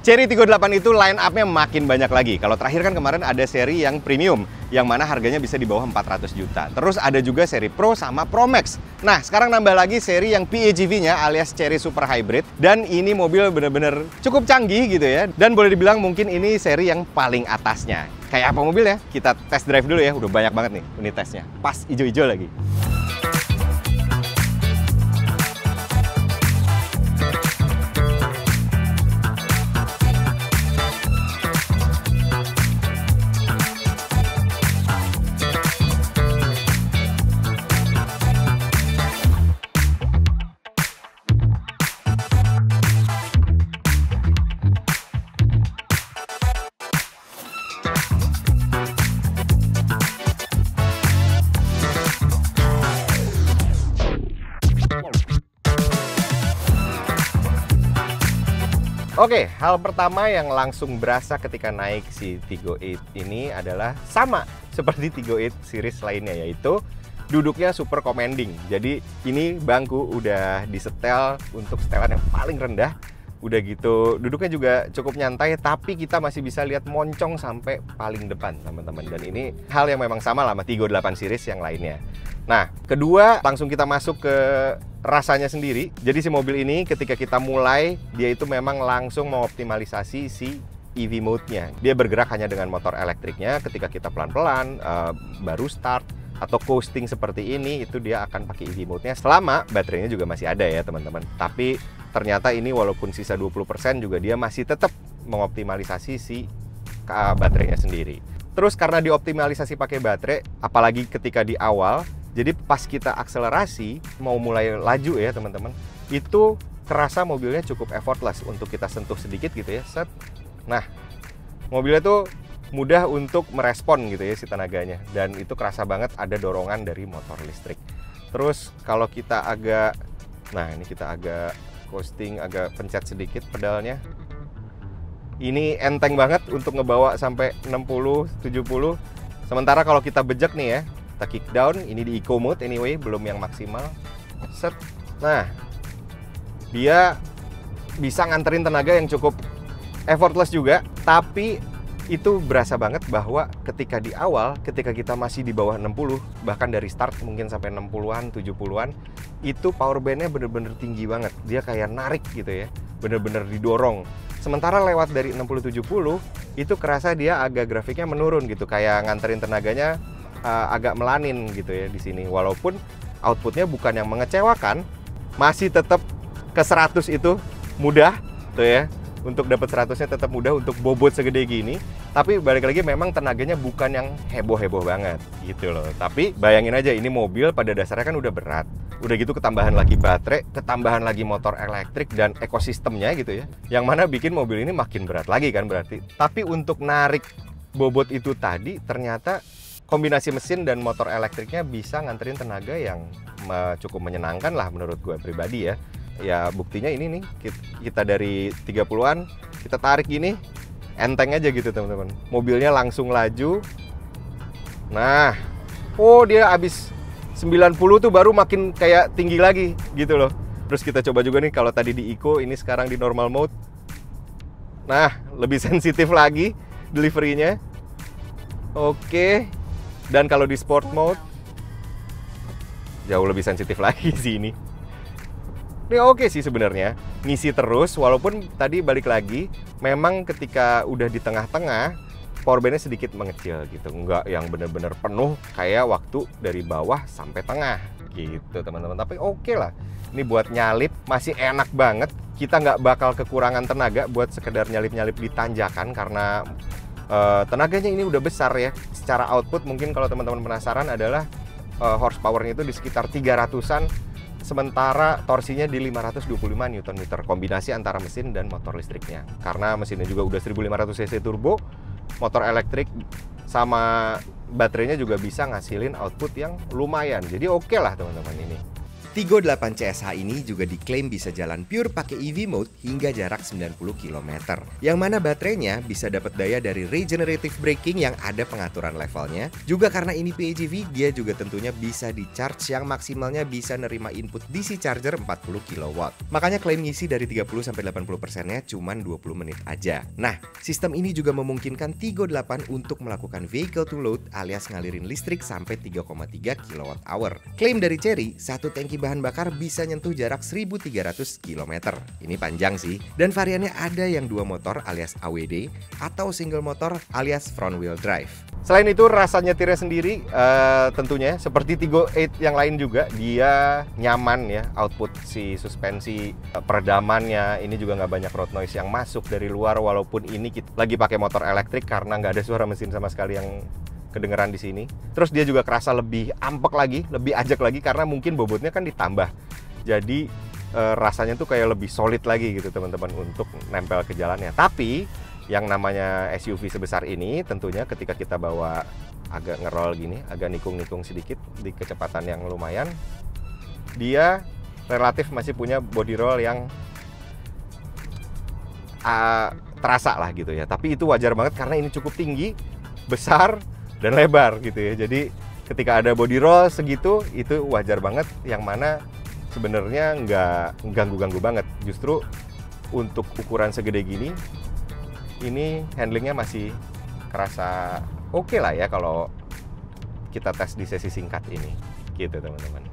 Chery Tiggo 8 itu line up-nya makin banyak lagi. Kalau terakhir kan kemarin ada seri yang premium, yang mana harganya bisa di bawah 400 juta. Terus ada juga seri Pro sama Pro Max. Nah, sekarang nambah lagi seri yang PHEV-nya alias Chery Super Hybrid. Dan ini mobil bener-bener cukup canggih gitu ya. Dan boleh dibilang mungkin ini seri yang paling atasnya. Kayak apa mobilnya? Kita test drive dulu ya. Udah banyak banget nih unit tesnya. Pas ijo-ijo lagi. Oke, hal pertama yang langsung berasa ketika naik si Tiggo 8 ini adalah sama seperti Tiggo 8 series lainnya, yaitu duduknya super commanding. Jadi ini bangku udah disetel untuk setelan yang paling rendah. Udah gitu, duduknya juga cukup nyantai, tapi kita masih bisa lihat moncong sampai paling depan, teman-teman. Dan ini hal yang memang sama lah sama Tiggo 8 series yang lainnya. Nah, kedua, langsung kita masuk ke rasanya sendiri. Jadi si mobil ini ketika kita mulai, dia itu memang langsung mengoptimalisasi si EV mode-nya. Dia bergerak hanya dengan motor elektriknya. Ketika kita pelan-pelan, baru start, atau coasting seperti ini, itu dia akan pakai EV mode-nya selama baterainya juga masih ada ya teman-teman. Tapi ternyata ini walaupun sisa 20% juga dia masih tetap mengoptimalisasi si baterainya sendiri. Terus karena dioptimalisasi pakai baterai, apalagi ketika di awal, jadi pas kita akselerasi, mau mulai laju ya teman-teman, itu kerasa mobilnya cukup effortless untuk kita sentuh sedikit gitu ya, set. Nah, mobilnya tuh mudah untuk merespon gitu ya si tenaganya, dan itu kerasa banget ada dorongan dari motor listrik. Terus kalau kita agak, nah ini kita agak coasting, agak pencet sedikit pedalnya, ini enteng banget untuk ngebawa sampai 60, 70. Sementara kalau kita bejek nih ya, kita kick down, ini di eco mode anyway, belum yang maksimal, set. Nah, dia bisa nganterin tenaga yang cukup effortless juga, tapi itu berasa banget bahwa ketika di awal, ketika kita masih di bawah 60, bahkan dari start mungkin sampai 60-an, 70-an, itu power bandnya bener-bener tinggi banget. Dia kayak narik gitu ya, bener-bener didorong. Sementara lewat dari 60-70, itu kerasa dia agak grafiknya menurun gitu, kayak nganterin tenaganya agak melanin gitu ya di sini. Walaupun outputnya bukan yang mengecewakan, masih tetap ke 100 itu mudah tuh ya. Untuk dapat 100-nya tetap mudah untuk bobot segede gini. Tapi balik lagi memang tenaganya bukan yang heboh-heboh banget gitu loh. Tapi bayangin aja, ini mobil pada dasarnya kan udah berat. Udah gitu ketambahan lagi baterai, ketambahan lagi motor elektrik dan ekosistemnya gitu ya. Yang mana bikin mobil ini makin berat lagi kan berarti. Tapi untuk narik bobot itu tadi, ternyata kombinasi mesin dan motor elektriknya bisa nganterin tenaga yang cukup menyenangkan lah menurut gue pribadi ya. Ya buktinya ini nih, kita dari 30-an, kita tarik gini, enteng aja gitu teman-teman. Mobilnya langsung laju. Nah, oh dia abis 90 tuh baru makin kayak tinggi lagi gitu loh. Terus kita coba juga nih, kalau tadi di Eco, ini sekarang di normal mode. Nah, lebih sensitif lagi deliverynya. Oke. Dan kalau di sport mode, jauh lebih sensitif lagi sih ini. Ini oke sih sebenarnya, ngisi terus, walaupun tadi balik lagi, memang ketika udah di tengah-tengah, power bandnya sedikit mengecil gitu, nggak yang bener-bener penuh kayak waktu dari bawah sampai tengah gitu teman-teman. Tapi oke lah, ini buat nyalip masih enak banget, kita nggak bakal kekurangan tenaga buat sekedar nyalip-nyalip di tanjakan, karena tenaganya ini udah besar ya. Secara output mungkin kalau teman-teman penasaran adalah horsepower-nya itu di sekitar 300-an, sementara torsinya di 525 Nm, kombinasi antara mesin dan motor listriknya. Karena mesinnya juga udah 1500 cc turbo, motor elektrik sama baterainya juga bisa ngasilin output yang lumayan. Jadi oke lah teman-teman ini. Tigo 8 CSH ini juga diklaim bisa jalan pure pakai EV mode hingga jarak 90 km. Yang mana baterainya bisa dapat daya dari regenerative braking yang ada pengaturan levelnya. Juga karena ini PHEV, dia juga tentunya bisa di-charge yang maksimalnya bisa nerima input DC charger 40 kW. Makanya klaim ngisi dari 30-80%-nya cuma 20 menit aja. Nah, sistem ini juga memungkinkan Tigo 8 untuk melakukan vehicle to load alias ngalirin listrik sampai 3,3 kWh. Klaim dari Chery, satu tangki bahan bakar bisa nyentuh jarak 1.300 km. Ini panjang sih. Dan variannya ada yang dua motor alias AWD atau single motor alias front wheel drive. Selain itu rasa nyetirnya sendiri tentunya seperti Tigo 8 yang lain juga dia nyaman ya, output si suspensi peredamannya ini juga nggak banyak road noise yang masuk dari luar, walaupun ini kita lagi pakai motor elektrik karena nggak ada suara mesin sama sekali yang kedengeran di sini. Terus dia juga kerasa lebih ampek lagi, lebih ajak lagi karena mungkin bobotnya kan ditambah. Jadi rasanya tuh kayak lebih solid lagi gitu teman-teman untuk nempel ke jalannya. Tapi yang namanya SUV sebesar ini tentunya ketika kita bawa agak ngerol gini, agak nikung-nikung sedikit di kecepatan yang lumayan, dia relatif masih punya body roll yang terasa lah gitu ya. Tapi itu wajar banget karena ini cukup tinggi, besar, dan lebar gitu ya. Jadi ketika ada body roll segitu itu wajar banget, yang mana sebenarnya nggak ganggu-ganggu banget. Justru untuk ukuran segede gini ini handlingnya masih kerasa oke lah ya kalau kita tes di sesi singkat ini gitu teman-teman.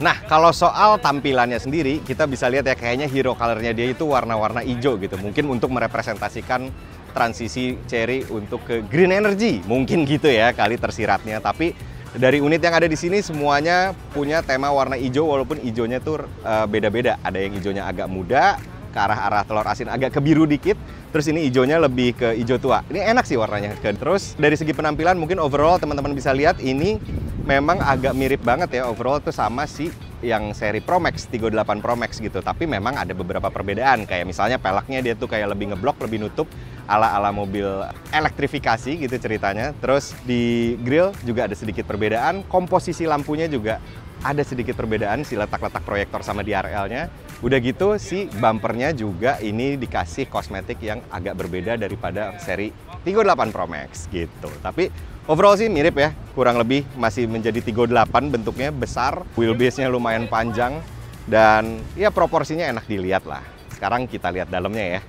Nah, kalau soal tampilannya sendiri, kita bisa lihat ya kayaknya hero color-nya dia itu warna-warna hijau gitu. Mungkin untuk merepresentasikan transisi Chery untuk ke green energy. Mungkin gitu ya kali tersiratnya. Tapi dari unit yang ada di sini semuanya punya tema warna hijau, walaupun hijaunya tuh beda-beda. Ada yang hijaunya agak muda, ke arah telur asin agak ke biru dikit. Terus ini hijaunya lebih ke hijau tua. Ini enak sih warnanya. Terus dari segi penampilan mungkin overall teman-teman bisa lihat ini memang agak mirip banget ya overall tuh sama si yang seri Pro Max, Tigo 8 Pro Max gitu. Tapi memang ada beberapa perbedaan, kayak misalnya peleknya dia tuh kayak lebih ngeblok, lebih nutup ala-ala mobil elektrifikasi gitu ceritanya. Terus di grill juga ada sedikit perbedaan, komposisi lampunya juga ada sedikit perbedaan, si letak-letak proyektor sama DRL-nya. Udah gitu si bumpernya juga ini dikasih kosmetik yang agak berbeda daripada seri Tigo 8 Pro Max gitu. Tapi overall sih mirip ya, kurang lebih masih menjadi Tigo 8 bentuknya besar, wheelbase-nya lumayan panjang, dan ya proporsinya enak dilihat lah. Sekarang kita lihat dalamnya ya.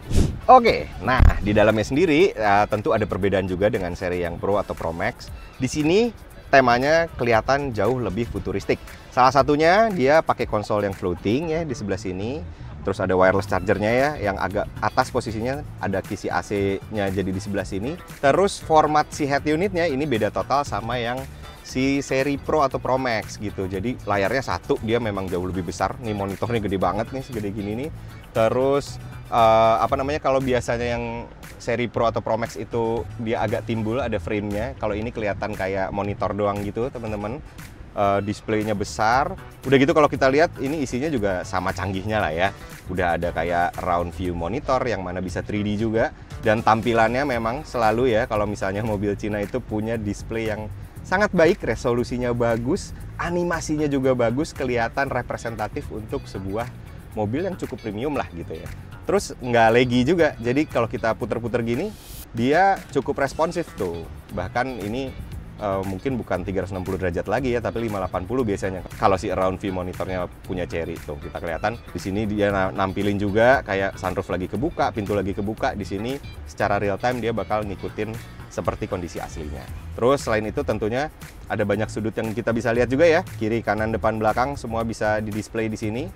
Oke, nah di dalamnya sendiri tentu ada perbedaan juga dengan seri yang Pro atau Pro Max. Di sini temanya kelihatan jauh lebih futuristik. Salah satunya dia pakai konsol yang floating ya di sebelah sini. Terus ada wireless chargernya ya, yang agak atas posisinya ada kisi AC-nya jadi di sebelah sini. Terus format si head unitnya ini beda total sama yang si seri Pro atau Pro Max gitu. Jadi layarnya satu, dia memang jauh lebih besar. Nih monitornya gede banget nih, segede gini nih. Terus kalau biasanya yang seri Pro atau Pro Max itu dia agak timbul, ada frame-nya. Kalau ini kelihatan kayak monitor doang gitu teman-teman. Displaynya besar. Udah gitu kalau kita lihat ini isinya juga sama canggihnya lah ya. Udah ada kayak round view monitor yang mana bisa 3D juga. Dan tampilannya memang selalu ya, kalau misalnya mobil Cina itu punya display yang sangat baik, resolusinya bagus, animasinya juga bagus, kelihatan representatif untuk sebuah mobil yang cukup premium lah gitu ya. Terus nggak laggy juga, jadi kalau kita puter-puter gini dia cukup responsif tuh. Bahkan ini mungkin bukan 360 derajat lagi ya, tapi 580 biasanya. Kalau si around view monitornya punya Chery tuh kita kelihatan di sini dia nampilin juga kayak sunroof lagi kebuka, pintu lagi kebuka. Di sini secara real time dia bakal ngikutin seperti kondisi aslinya. Terus selain itu tentunya ada banyak sudut yang kita bisa lihat juga ya, kiri, kanan, depan, belakang semua bisa di display di sini.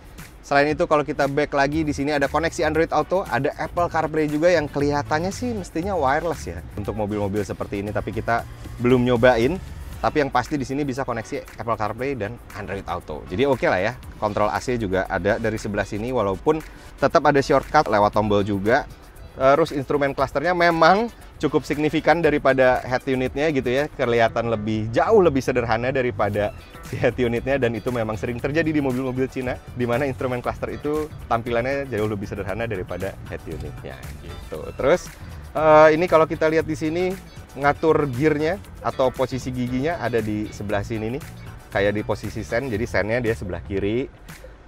Selain itu kalau kita back lagi di sini ada koneksi Android Auto, ada Apple CarPlay juga yang kelihatannya sih mestinya wireless ya untuk mobil-mobil seperti ini, tapi kita belum nyobain. Tapi yang pasti di sini bisa koneksi Apple CarPlay dan Android Auto. Jadi oke lah ya. Kontrol AC juga ada dari sebelah sini, walaupun tetap ada shortcut lewat tombol juga. Terus instrumen clusternya memang cukup signifikan daripada head unitnya gitu ya, kelihatan jauh lebih sederhana daripada si head unitnya, dan itu memang sering terjadi di mobil-mobil Cina di mana instrumen cluster itu tampilannya jauh lebih sederhana daripada head unitnya gitu. Terus ini kalau kita lihat di sini ngatur gearnya atau posisi giginya ada di sebelah sini nih, kayak di posisi sen, jadi sennya dia sebelah kiri,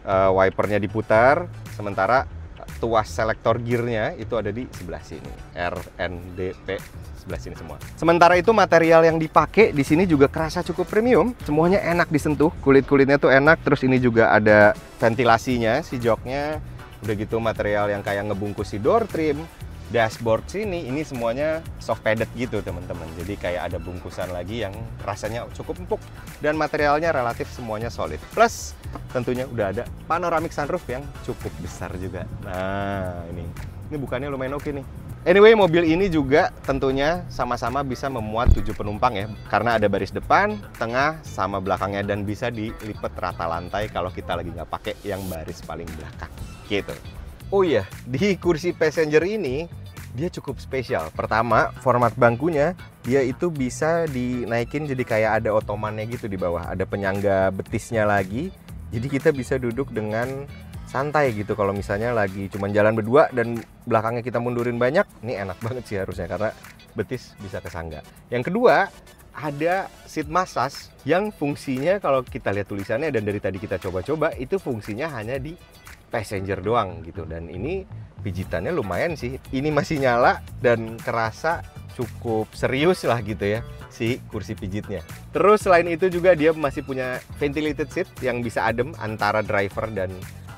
wipernya diputar, sementara tuas selektor gearnya itu ada di sebelah sini, R, N, D, P, sebelah sini semua. Sementara itu material yang dipakai di sini juga kerasa cukup premium, semuanya enak disentuh, kulit-kulitnya tuh enak, terus ini juga ada ventilasinya, si joknya, udah gitu material yang kayak ngebungkus si door trim, dashboard sini, ini semuanya soft padded gitu teman-teman. Jadi kayak ada bungkusan lagi yang rasanya cukup empuk dan materialnya relatif semuanya solid. Plus tentunya udah ada panoramic sunroof yang cukup besar juga. Nah ini bukannya lumayan oke nih. Anyway, mobil ini juga tentunya sama-sama bisa memuat 7 penumpang ya, karena ada baris depan, tengah, sama belakangnya, dan bisa dilipat rata lantai kalau kita lagi nggak pakai yang baris paling belakang gitu. Oh iya, di kursi passenger ini dia cukup spesial. Pertama, format bangkunya dia itu bisa dinaikin jadi kayak ada ottomannya gitu di bawah. Ada penyangga betisnya lagi. Jadi kita bisa duduk dengan santai gitu kalau misalnya lagi cuman jalan berdua dan belakangnya kita mundurin banyak. Ini enak banget sih harusnya karena betis bisa kesangga. Yang kedua, ada seat massage yang fungsinya kalau kita lihat tulisannya dan dari tadi kita coba-coba itu fungsinya hanya di passenger doang gitu, dan ini pijitannya lumayan sih, ini masih nyala dan kerasa cukup serius lah gitu ya si kursi pijitnya. Terus selain itu juga dia masih punya ventilated seat yang bisa adem antara driver dan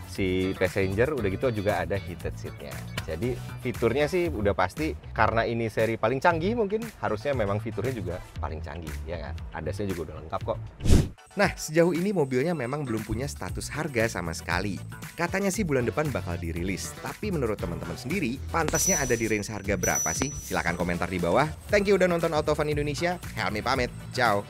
si passenger, udah gitu juga ada heated seatnya. Jadi fiturnya sih udah pasti karena ini seri paling canggih, mungkin harusnya memang fiturnya juga paling canggih ya kan. ADAS-nya juga udah lengkap kok. Nah, sejauh ini mobilnya memang belum punya status harga sama sekali. Katanya sih bulan depan bakal dirilis. Tapi menurut teman-teman sendiri, pantasnya ada di range harga berapa sih? Silahkan komentar di bawah. Thank you udah nonton Autofun Indonesia. Helmi pamit. Ciao.